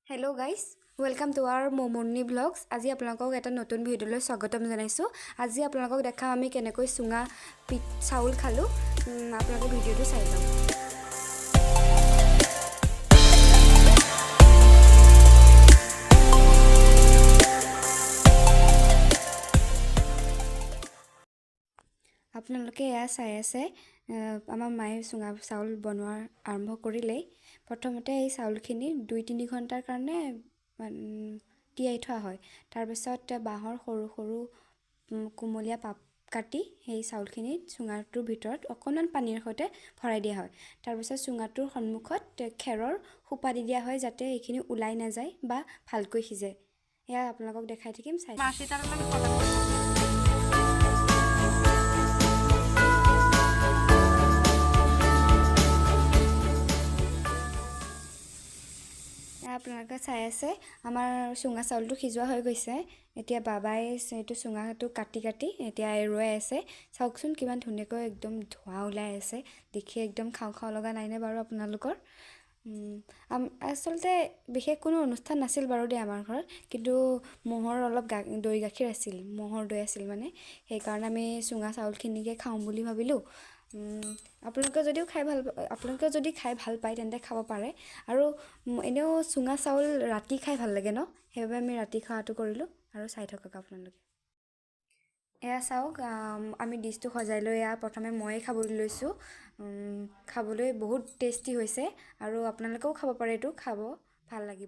Hello guys, welcome to our Momoni vlogs. আজি আপোনালোকক এটা নতুন ভিডিঅ'লৈ স্বাগতম জনাইছো। আজি আপোনালোকক দেখাম আমি কেনেকৈ সুঙা চাউল খালো। আপোনালোকে ভিডিঅ'টো চাই যাওক। আপোনালোকে এয়া চাই আছে আমাৰ মায়ে সুঙা চাউল বনোৱাৰ আৰম্ভ কৰিলেই প্ৰথমতে এই চাউলখিনি 2-3 ঘণ্টাৰ কাৰণে তিয়াই থোৱা হয় তাৰ পিছত বাঁহৰ সৰু সৰু কুমলীয়া পাত কাটি সেই চাউলখিনি সুঙাটোৰ ভিতৰত অকণমান পানীৰ সৈতে ভৰাই দিয়া হয় তাৰ পিছত সুঙাটোৰ সন্মুখত খেৰৰ সোপা দি দিয়া হয় যাতে এইখিনি ওলাই নাযায় বা ভালকৈ সিজে এয়া আপোনালোকক দেখাই থাকিম চাই আপোনালোকে চাই আছে আমাৰ সুঙা চাউলটো সিজোৱা হৈ গৈছে এতিয়া বাবাই এইটো সুঙাটো কাটি এতিয়া এৰুৱাই আছে চাওকচোন কিমান ধুনীয়াকৈ একদম ধোঁৱা ওলাই আছে দেখি একদম খাও লগা নাইনে বাৰু আপোনালোকৰ আচলতে বিশেষ কোনো অনুষ্ঠান নাছিল বাৰু দে আমাৰ ঘৰত কিন্তু মহৰ অলপ দৈ গাখীৰ আছিল মহৰ দৈ আছিল মানে সেইকাৰণে আমি সুঙা চাউলখিনিকে খাওঁ বুলি ভাবিলোঁ আপোনালোকে যদি খাই ভাল পায় তেন্তে খাব পাৰে আৰু এনেও সুঙা চাউল ৰাতি খাই ভাল লাগে ন সেইবাবে আমি ৰাতি খোৱাটো কৰিলোঁ আৰু চাই থাকক আপোনালোকে এয়া চাওক আমি ডিছটো সজাই লৈ প্ৰথমে ময়ে খাবলৈ লৈছোঁ খাবলৈ বহুত টেষ্টি হৈছে আৰু আপোনালোকেও খাব পাৰে এইটো খাব ভাল লাগিব